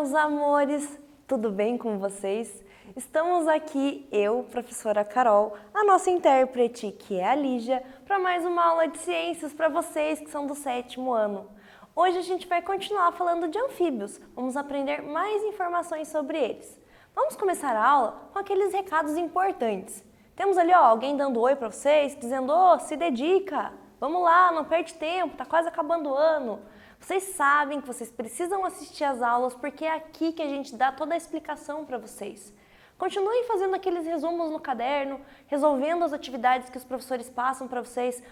meus amores! Tudo bem com vocês? Estamos aqui, eu, professora Carol, a nossa intérprete, que é a Lígia, para mais uma aula de ciências para vocês que são do 7º ano. Hoje a gente vai continuar falando de anfíbios, vamos aprender mais informações sobre eles. Vamos começar a aula com aqueles recados importantes. Temos ali alguém dando oi para vocês, dizendo, se dedica, vamos lá, não perde tempo, tá quase acabando o ano. Vocês sabem que vocês precisam assistir às aulas porque é aqui que a gente dá toda a explicação para vocês. Continuem fazendo aqueles resumos no caderno, resolvendo as atividades que os professores passam para vocês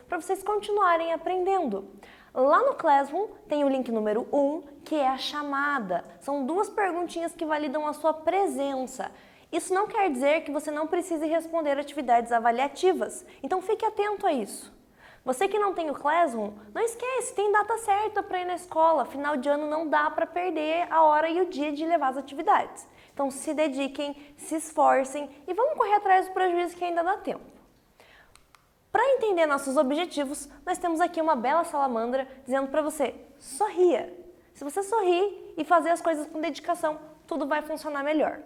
continuarem aprendendo. Lá no Classroom tem o link número 1, que é a chamada. São 2 perguntinhas que validam a sua presença. Isso não quer dizer que você não precise responder atividades avaliativas, então fique atento a isso. Você que não tem o Classroom, não esquece, tem data certa para ir na escola. Final de ano não dá para perder a hora e o dia de levar as atividades. Então se dediquem, se esforcem e vamos correr atrás do prejuízo que ainda dá tempo. Para entender nossos objetivos, nós temos aqui uma bela salamandra dizendo para você, sorria. Se você sorrir e fazer as coisas com dedicação, tudo vai funcionar melhor.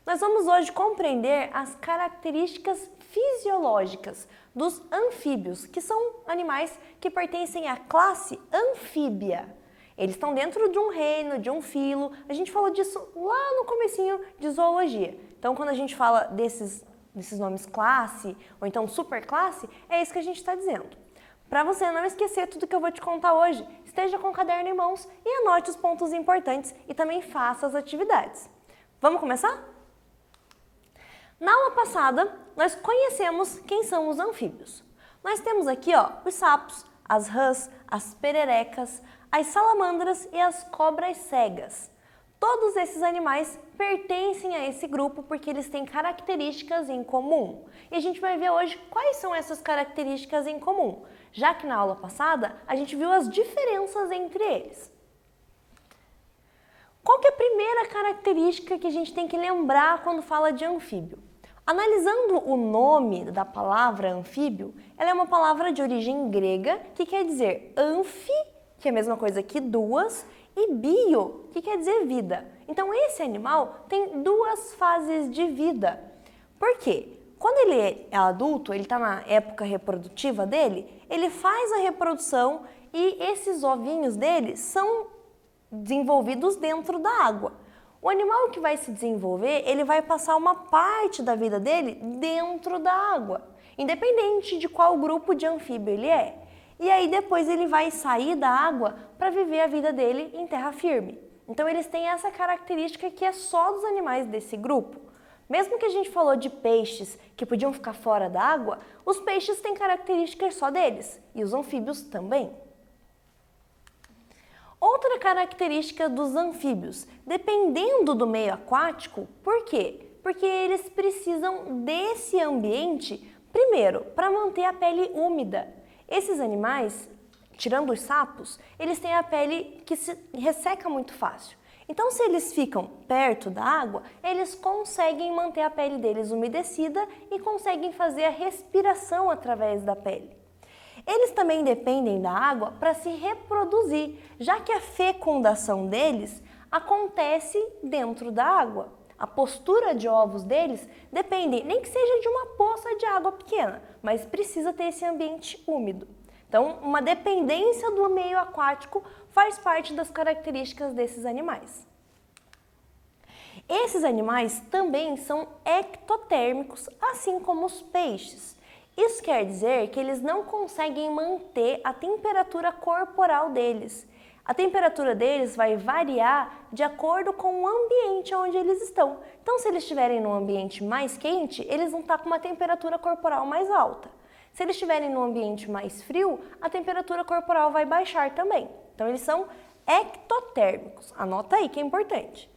Nós vamos hoje compreender as características fisiológicas dos anfíbios, que são animais que pertencem à classe anfíbia. Eles estão dentro de um reino, de um filo. A gente falou disso lá no comecinho de zoologia. Então, quando a gente fala desses nomes classe ou então superclasse, é isso que a gente está dizendo. Para você não esquecer tudo que eu vou te contar hoje, esteja com o caderno em mãos e anote os pontos importantes e também faça as atividades. Vamos começar? Na aula passada, nós conhecemos quem são os anfíbios. Nós temos aqui os sapos, as rãs, as pererecas, as salamandras e as cobras cegas. Todos esses animais pertencem a esse grupo porque eles têm características em comum. E a gente vai ver hoje quais são essas características em comum, já que na aula passada a gente viu as diferenças entre eles. Qual que é a primeira característica que a gente tem que lembrar quando fala de anfíbio? Analisando o nome da palavra anfíbio, ela é uma palavra de origem grega que quer dizer anfi, que é a mesma coisa que duas, e bio, que quer dizer vida. Então esse animal tem 2 fases de vida. Por quê? Quando ele é adulto, ele está na época reprodutiva dele, ele faz a reprodução e esses ovinhos dele são desenvolvidos dentro da água. O animal que vai se desenvolver, ele vai passar uma parte da vida dele dentro da água, independente de qual grupo de anfíbio ele é. E aí depois ele vai sair da água para viver a vida dele em terra firme. Então eles têm essa característica que é só dos animais desse grupo. Mesmo que a gente falou de peixes que podiam ficar fora da água, os peixes têm características só deles, e os anfíbios também. Outra característica dos anfíbios, dependendo do meio aquático, por quê? Porque eles precisam desse ambiente, primeiro, para manter a pele úmida. Esses animais, tirando os sapos, eles têm a pele que se resseca muito fácil. Então, se eles ficam perto da água, eles conseguem manter a pele deles umedecida e conseguem fazer a respiração através da pele. Eles também dependem da água para se reproduzir, já que a fecundação deles acontece dentro da água. A postura de ovos deles depende, nem que seja de uma poça de água pequena, mas precisa ter esse ambiente úmido. Então, uma dependência do meio aquático faz parte das características desses animais. Esses animais também são ectotérmicos, assim como os peixes. Isso quer dizer que eles não conseguem manter a temperatura corporal deles. A temperatura deles vai variar de acordo com o ambiente onde eles estão. Então, se eles estiverem num ambiente mais quente, eles vão estar com uma temperatura corporal mais alta. Se eles estiverem num ambiente mais frio, a temperatura corporal vai baixar também. Então, eles são ectotérmicos. Anota aí que é importante.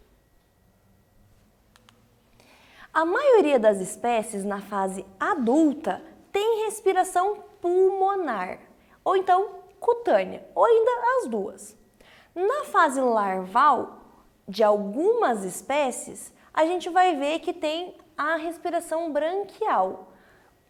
A maioria das espécies na fase adulta tem respiração pulmonar, ou então cutânea, ou ainda as 2. Na fase larval de algumas espécies, a gente vai ver que tem a respiração branquial.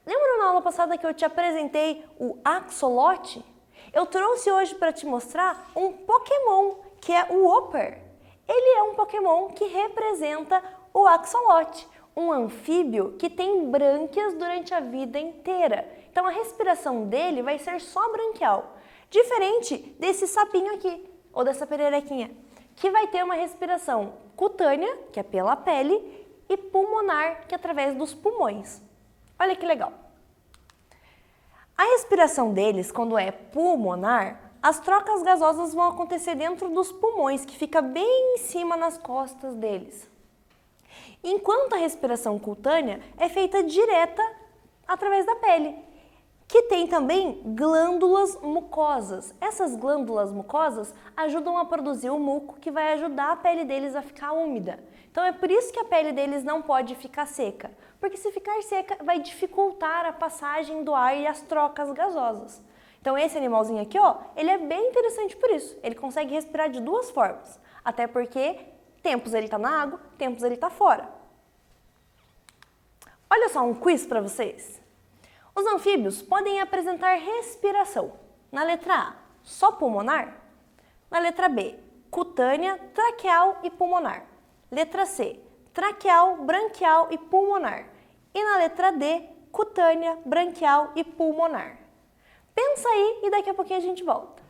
Lembra na aula passada que eu te apresentei o axolote? Eu trouxe hoje para te mostrar um Pokémon, que é o Whopper. Ele é um Pokémon que representa o Axolotl, um anfíbio que tem brânquias durante a vida inteira. Então a respiração dele vai ser só branquial, diferente desse sapinho aqui, ou dessa pererequinha, que vai ter uma respiração cutânea, que é pela pele, e pulmonar, que é através dos pulmões. Olha que legal! A respiração deles, quando é pulmonar, as trocas gasosas vão acontecer dentro dos pulmões, que fica bem em cima nas costas deles. Enquanto a respiração cutânea é feita direta através da pele, que tem também glândulas mucosas. Essas glândulas mucosas ajudam a produzir o muco que vai ajudar a pele deles a ficar úmida. Então é por isso que a pele deles não pode ficar seca, porque se ficar seca vai dificultar a passagem do ar e as trocas gasosas. Então esse animalzinho aqui, ó, ele é bem interessante por isso. Ele consegue respirar de duas formas, até porque tempos ele está na água, tempos ele está fora. Olha só um quiz para vocês. Os anfíbios podem apresentar respiração. Na letra A, só pulmonar. Na letra B, cutânea, traqueal e pulmonar. Letra C, traqueal, branquial e pulmonar. E na letra D, cutânea, branquial e pulmonar. Pensa aí e daqui a pouquinho a gente volta.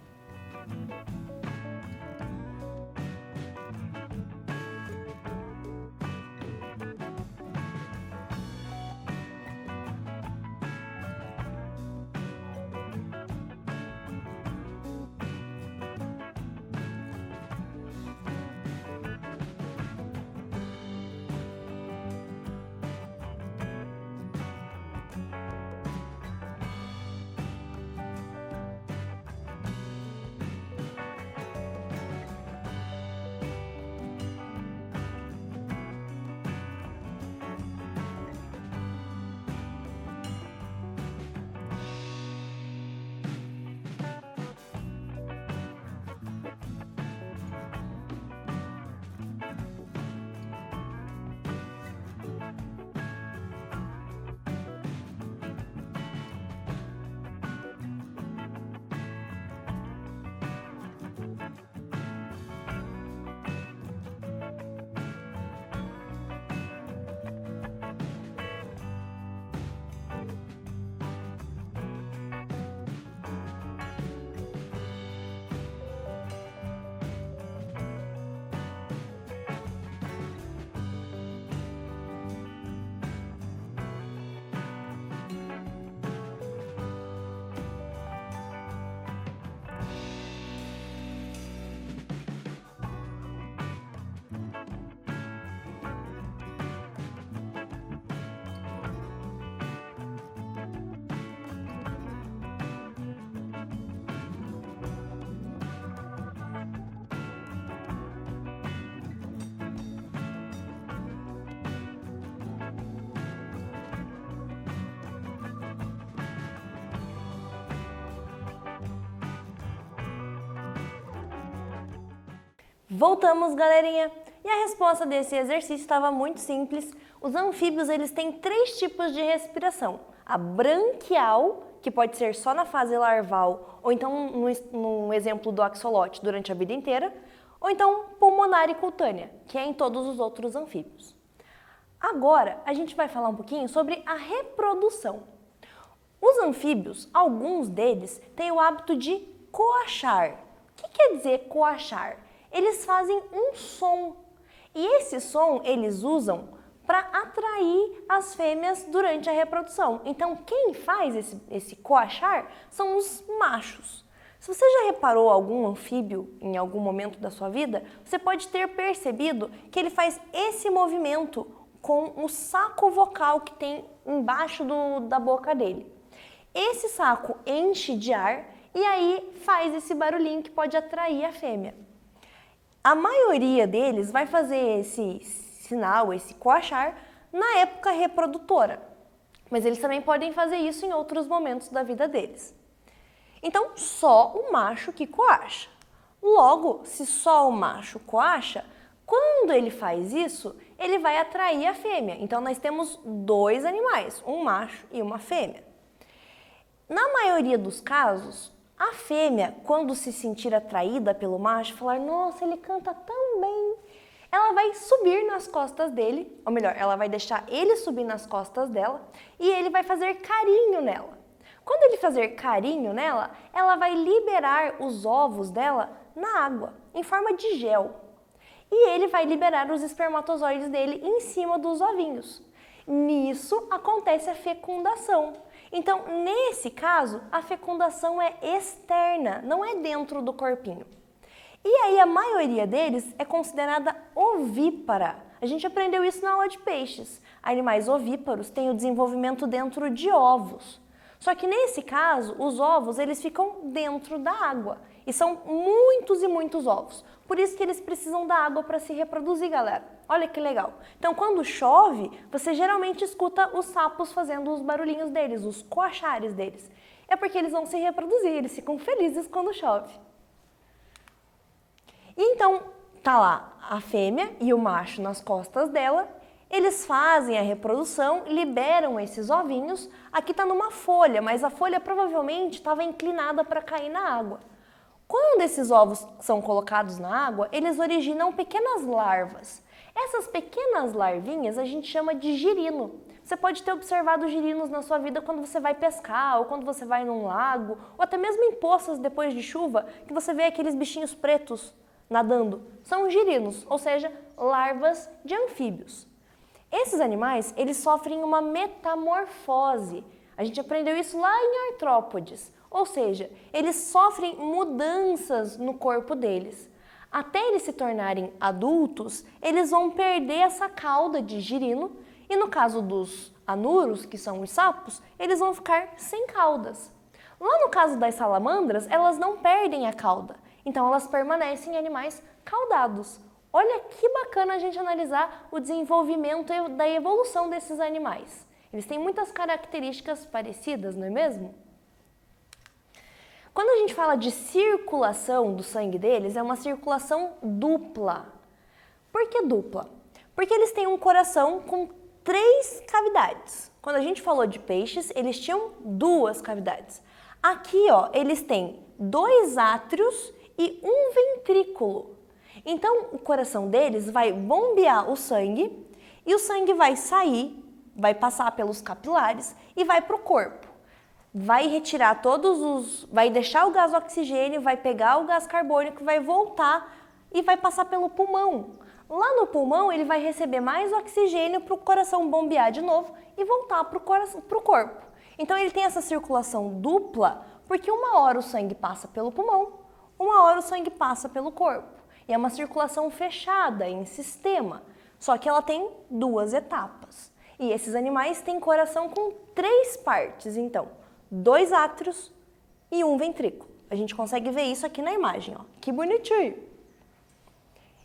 Voltamos, galerinha! E a resposta desse exercício estava muito simples. Os anfíbios, eles têm 3 tipos de respiração. A branquial, que pode ser só na fase larval, ou então no exemplo do axolote, durante a vida inteira, ou então pulmonar e cutânea, que é em todos os outros anfíbios. Agora, a gente vai falar um pouquinho sobre a reprodução. Os anfíbios, alguns deles, têm o hábito de coachar. O que quer dizer coachar? Eles fazem um som, e esse som eles usam para atrair as fêmeas durante a reprodução. Então, quem faz esse coachar são os machos. Se você já reparou algum anfíbio em algum momento da sua vida, você pode ter percebido que ele faz esse movimento com o saco vocal que tem embaixo da boca dele. Esse saco enche de ar e aí faz esse barulhinho que pode atrair a fêmea. A maioria deles vai fazer esse sinal, esse coachar, na época reprodutora, mas eles também podem fazer isso em outros momentos da vida deles. Então, só o macho que coacha. Logo, se só o macho coacha, quando ele faz isso, ele vai atrair a fêmea. Então, nós temos 2 animais, um macho e uma fêmea. Na maioria dos casos, a fêmea, quando se sentir atraída pelo macho, falar: nossa, ele canta tão bem, Ela vai subir nas costas dele, ou melhor, ela vai deixar ele subir nas costas dela e ele vai fazer carinho nela. Quando ele fazer carinho nela, ela vai liberar os ovos dela na água, em forma de gel. E ele vai liberar os espermatozoides dele em cima dos ovinhos. Nisso acontece a fecundação. Então, nesse caso, a fecundação é externa, não é dentro do corpinho. E aí a maioria deles é considerada ovípara. A gente aprendeu isso na aula de peixes. Animais ovíparos têm o desenvolvimento dentro de ovos. Só que nesse caso, os ovos eles ficam dentro da água. E são muitos e muitos ovos. Por isso que eles precisam da água para se reproduzir, galera. Olha que legal. Então, quando chove, você geralmente escuta os sapos fazendo os barulhinhos deles, os coachares deles. É porque eles vão se reproduzir, eles ficam felizes quando chove. E então, tá lá a fêmea e o macho nas costas dela, eles fazem a reprodução, liberam esses ovinhos. Aqui tá numa folha, mas a folha provavelmente estava inclinada para cair na água. Quando esses ovos são colocados na água, eles originam pequenas larvas. Essas pequenas larvinhas a gente chama de girino. Você pode ter observado girinos na sua vida quando você vai pescar, ou quando você vai num lago, ou até mesmo em poças depois de chuva, que você vê aqueles bichinhos pretos nadando. São girinos, ou seja, larvas de anfíbios. Esses animais, eles sofrem uma metamorfose. A gente aprendeu isso lá em artrópodes. Ou seja, eles sofrem mudanças no corpo deles. Até eles se tornarem adultos, eles vão perder essa cauda de girino e no caso dos anuros, que são os sapos, eles vão ficar sem caudas. Lá no caso das salamandras, elas não perdem a cauda, então elas permanecem animais caudados. Olha que bacana a gente analisar o desenvolvimento da evolução desses animais. Eles têm muitas características parecidas, não é mesmo? Quando a gente fala de circulação do sangue deles, é uma circulação dupla. Por que dupla? Porque eles têm um coração com 3 cavidades. Quando a gente falou de peixes, eles tinham 2 cavidades. Aqui, ó, eles têm 2 átrios e um ventrículo. Então, o coração deles vai bombear o sangue e o sangue vai sair, vai passar pelos capilares e vai para o corpo. Vai retirar vai deixar o gás oxigênio, vai pegar o gás carbônico, vai voltar e vai passar pelo pulmão. Lá no pulmão ele vai receber mais oxigênio para o coração bombear de novo e voltar para o corpo. Então ele tem essa circulação dupla porque uma hora o sangue passa pelo pulmão, uma hora o sangue passa pelo corpo. E é uma circulação fechada, em sistema, só que ela tem 2 etapas. E esses animais têm coração com 3 partes, então. 2 átrios e um ventrículo. A gente consegue ver isso aqui na imagem, ó. Que bonitinho!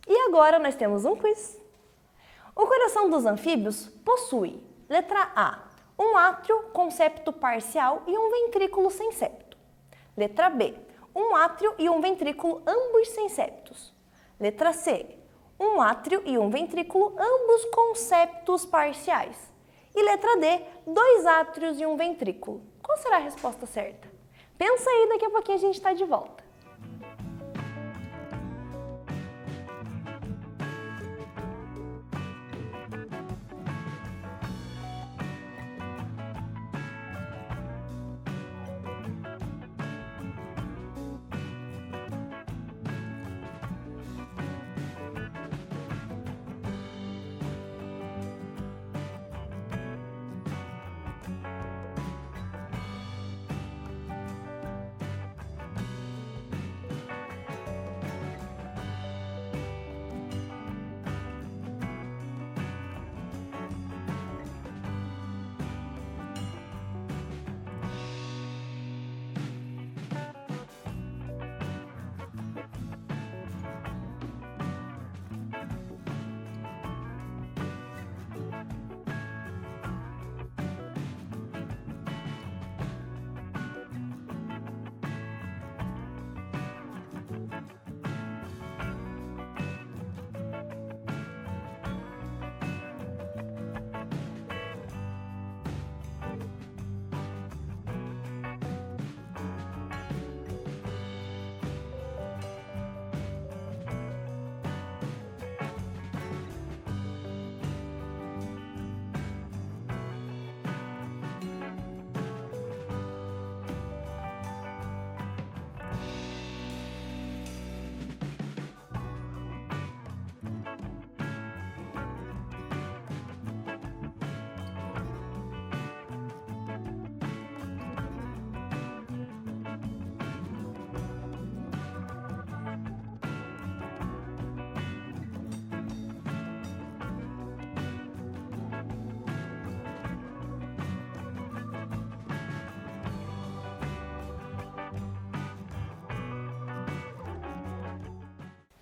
E agora nós temos um quiz. O coração dos anfíbios possui, letra A, um átrio com septo parcial e um ventrículo sem septo. Letra B, um átrio e um ventrículo ambos sem septos. Letra C, um átrio e um ventrículo ambos com septos parciais. E letra D, 2 átrios e um ventrículo. Qual será a resposta certa? Pensa aí, daqui a pouquinho a gente está de volta.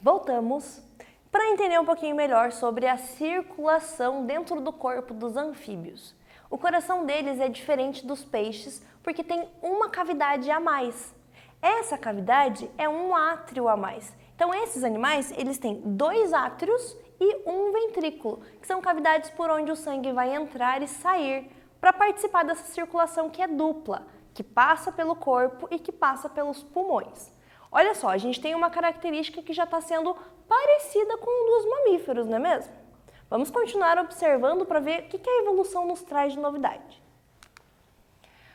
Voltamos para entender um pouquinho melhor sobre a circulação dentro do corpo dos anfíbios. O coração deles é diferente dos peixes porque tem uma cavidade a mais. Essa cavidade é um átrio a mais. Então esses animais, eles têm 2 átrios e um ventrículo, que são cavidades por onde o sangue vai entrar e sair para participar dessa circulação que é dupla, que passa pelo corpo e que passa pelos pulmões. Olha só, a gente tem uma característica que já está sendo parecida com um dos mamíferos, não é mesmo? Vamos continuar observando para ver o que a evolução nos traz de novidade.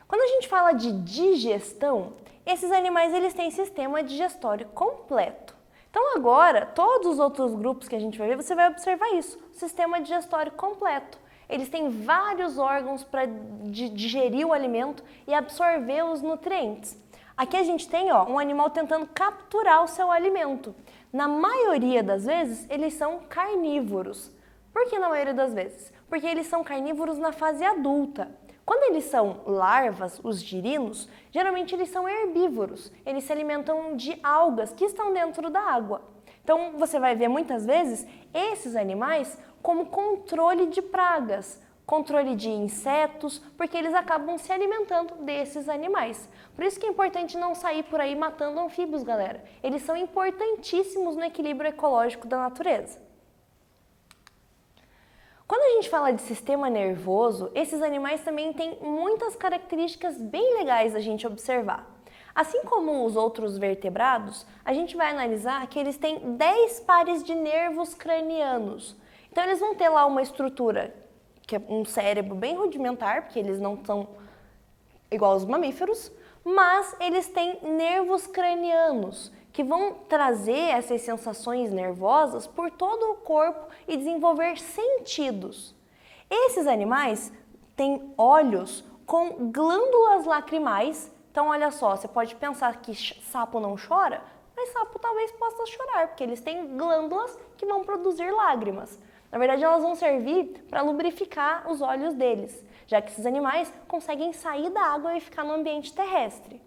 Quando a gente fala de digestão, esses animais eles têm sistema digestório completo. Então agora, todos os outros grupos que a gente vai ver, você vai observar isso, sistema digestório completo. Eles têm vários órgãos para digerir o alimento e absorver os nutrientes. Aqui a gente tem um animal tentando capturar o seu alimento. Na maioria das vezes, eles são carnívoros. Por que na maioria das vezes? Porque eles são carnívoros na fase adulta. Quando eles são larvas, os girinos, geralmente eles são herbívoros. Eles se alimentam de algas que estão dentro da água. Então você vai ver muitas vezes esses animais como controle de pragas, controle de insetos, porque eles acabam se alimentando desses animais. Por isso que é importante não sair por aí matando anfíbios, galera. Eles são importantíssimos no equilíbrio ecológico da natureza. Quando a gente fala de sistema nervoso, esses animais também têm muitas características bem legais a gente observar. Assim como os outros vertebrados, a gente vai analisar que eles têm 10 pares de nervos cranianos. Então eles vão ter lá uma estrutura, que é um cérebro bem rudimentar, porque eles não são igual aos mamíferos, mas eles têm nervos cranianos, que vão trazer essas sensações nervosas por todo o corpo e desenvolver sentidos. Esses animais têm olhos com glândulas lacrimais. Então, olha só, você pode pensar que sapo não chora, mas sapo talvez possa chorar, porque eles têm glândulas que vão produzir lágrimas. Na verdade, elas vão servir para lubrificar os olhos deles, já que esses animais conseguem sair da água e ficar no ambiente terrestre.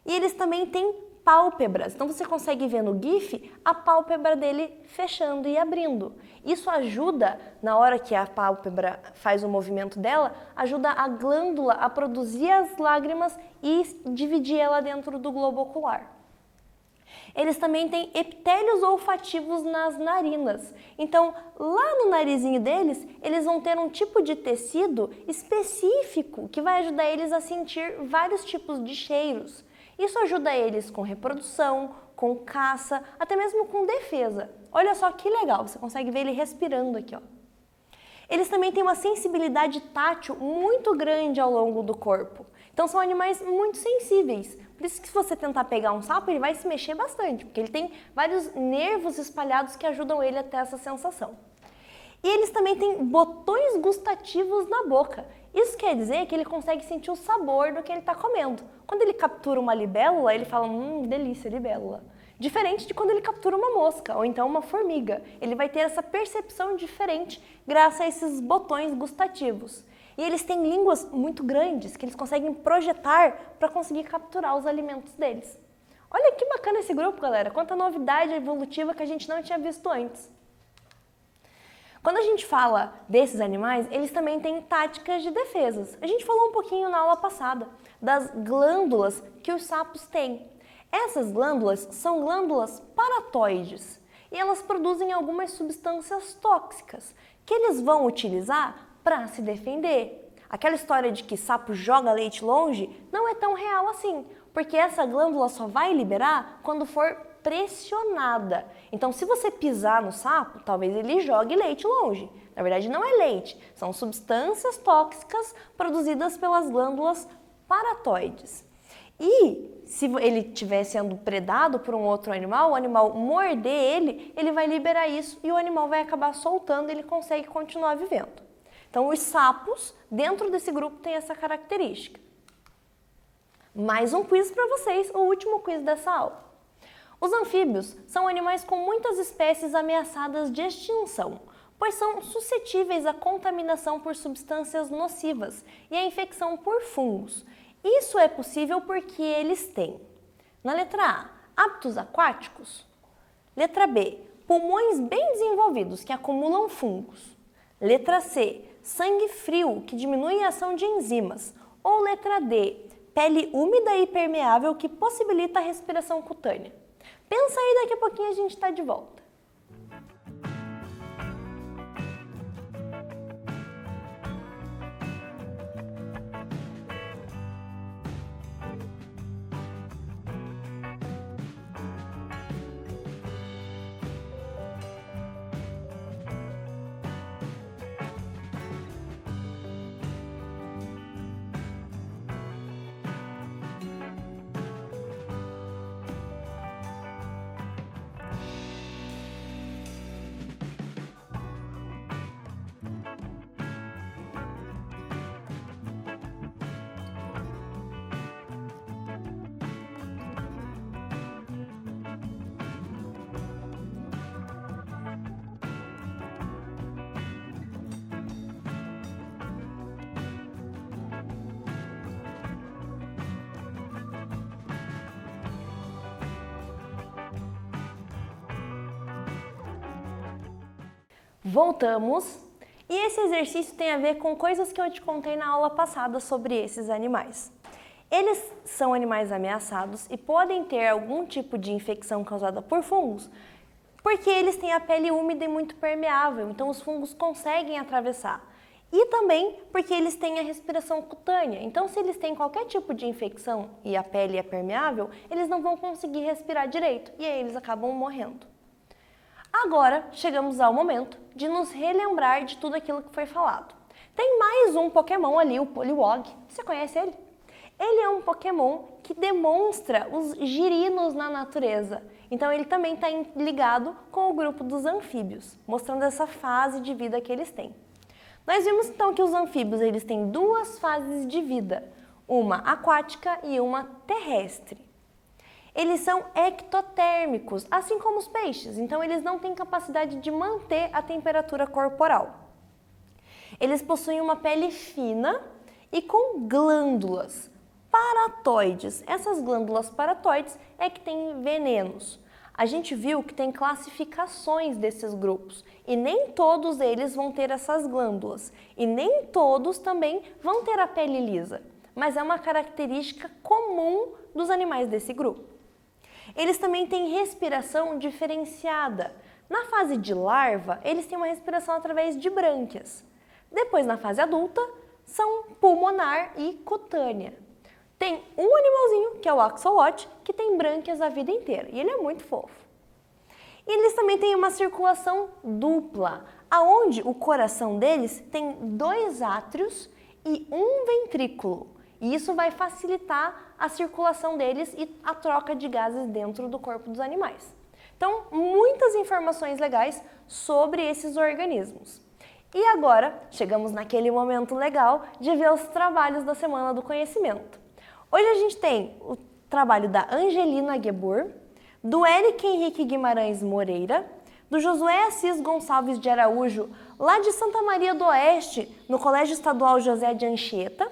E eles também têm pálpebras, então você consegue ver no GIF a pálpebra dele fechando e abrindo. Isso ajuda, na hora que a pálpebra faz o movimento dela, ajuda a glândula a produzir as lágrimas e dividir ela dentro do globo ocular. Eles também têm epitélios olfativos nas narinas. Então, lá no narizinho deles, eles vão ter um tipo de tecido específico que vai ajudar eles a sentir vários tipos de cheiros. Isso ajuda eles com reprodução, com caça, até mesmo com defesa. Olha só que legal, você consegue ver ele respirando aqui, ó. Eles também têm uma sensibilidade tátil muito grande ao longo do corpo. Então são animais muito sensíveis. Por isso que se você tentar pegar um sapo, ele vai se mexer bastante, porque ele tem vários nervos espalhados que ajudam ele a ter essa sensação. E eles também têm botões gustativos na boca. Isso quer dizer que ele consegue sentir o sabor do que ele está comendo. Quando ele captura uma libélula, ele fala, delícia, libélula. Diferente de quando ele captura uma mosca ou então uma formiga. Ele vai ter essa percepção diferente graças a esses botões gustativos. E eles têm línguas muito grandes que eles conseguem projetar para conseguir capturar os alimentos deles. Olha que bacana esse grupo, galera. Quanta novidade evolutiva que a gente não tinha visto antes. Quando a gente fala desses animais, eles também têm táticas de defesas. A gente falou um pouquinho na aula passada das glândulas que os sapos têm. Essas glândulas são glândulas paratoides e elas produzem algumas substâncias tóxicas que eles vão utilizar para se defender. Aquela história de que sapo joga leite longe não é tão real assim, porque essa glândula só vai liberar quando for pressionada. Então, se você pisar no sapo, talvez ele jogue leite longe. Na verdade, não é leite, são substâncias tóxicas produzidas pelas glândulas paratoides. E se ele estiver sendo predado por um outro animal, o animal morder ele, ele vai liberar isso e o animal vai acabar soltando e ele consegue continuar vivendo. Então, os sapos, dentro desse grupo, têm essa característica. Mais um quiz para vocês, o último quiz dessa aula. Os anfíbios são animais com muitas espécies ameaçadas de extinção, pois são suscetíveis à contaminação por substâncias nocivas e à infecção por fungos. Isso é possível porque eles têm, na letra A, hábitos aquáticos, Letra B, pulmões bem desenvolvidos que acumulam fungos. Letra C, sangue frio que diminui a ação de enzimas. Ou letra D, pele úmida e permeável que possibilita a respiração cutânea. Pensa aí, daqui a pouquinho a gente está de volta. Voltamos, e esse exercício tem a ver com coisas que eu te contei na aula passada sobre esses animais. Eles são animais ameaçados e podem ter algum tipo de infecção causada por fungos, porque eles têm a pele úmida e muito permeável, então os fungos conseguem atravessar. E também porque eles têm a respiração cutânea, então se eles têm qualquer tipo de infecção e a pele é permeável, eles não vão conseguir respirar direito e aí eles acabam morrendo. Agora, chegamos ao momento de nos relembrar de tudo aquilo que foi falado. Tem mais um Pokémon ali, o Poliwag. Você conhece ele? Ele é um Pokémon que demonstra os girinos na natureza. Então ele também está ligado com o grupo dos anfíbios, mostrando essa fase de vida que eles têm. Nós vimos então que os anfíbios eles têm duas fases de vida, uma aquática e uma terrestre. Eles são ectotérmicos, assim como os peixes, então eles não têm capacidade de manter a temperatura corporal. Eles possuem uma pele fina e com glândulas paratoides. Essas glândulas paratoides é que têm venenos. A gente viu que tem classificações desses grupos e nem todos eles vão ter essas glândulas e nem todos também vão ter a pele lisa, mas é uma característica comum dos animais desse grupo. Eles também têm respiração diferenciada. Na fase de larva, eles têm uma respiração através de brânquias. Depois, na fase adulta, são pulmonar e cutânea. Tem um animalzinho, que é o axolote, que tem brânquias a vida inteira, e ele é muito fofo. E eles também têm uma circulação dupla, aonde o coração deles tem 2 átrios e um ventrículo. E isso vai facilitar a circulação deles e a troca de gases dentro do corpo dos animais. Então, muitas informações legais sobre esses organismos. E agora, chegamos naquele momento legal de ver os trabalhos da Semana do Conhecimento. Hoje a gente tem o trabalho da Angelina Gebur, do Eric Henrique Guimarães Moreira, do Josué Assis Gonçalves de Araújo, lá de Santa Maria do Oeste, no Colégio Estadual José de Anchieta,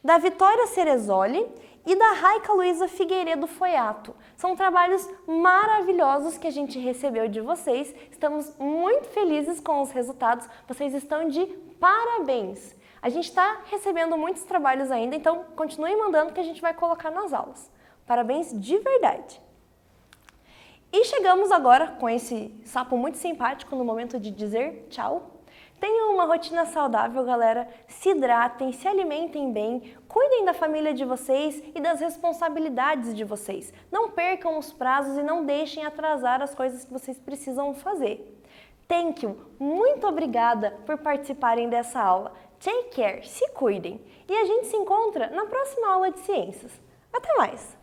da Vitória Cerezoli e da Raica Luísa Figueiredo Foiato. São trabalhos maravilhosos que a gente recebeu de vocês. Estamos muito felizes com os resultados. Vocês estão de parabéns! A gente está recebendo muitos trabalhos ainda, então continue mandando que a gente vai colocar nas aulas. Parabéns de verdade! E chegamos agora com esse sapo muito simpático no momento de dizer tchau. Tenham uma rotina saudável, galera. Se hidratem, se alimentem bem, cuidem da família de vocês e das responsabilidades de vocês. Não percam os prazos e não deixem atrasar as coisas que vocês precisam fazer. Thank you! Muito obrigada por participarem dessa aula. Take care, se cuidem. E a gente se encontra na próxima aula de ciências. Até mais!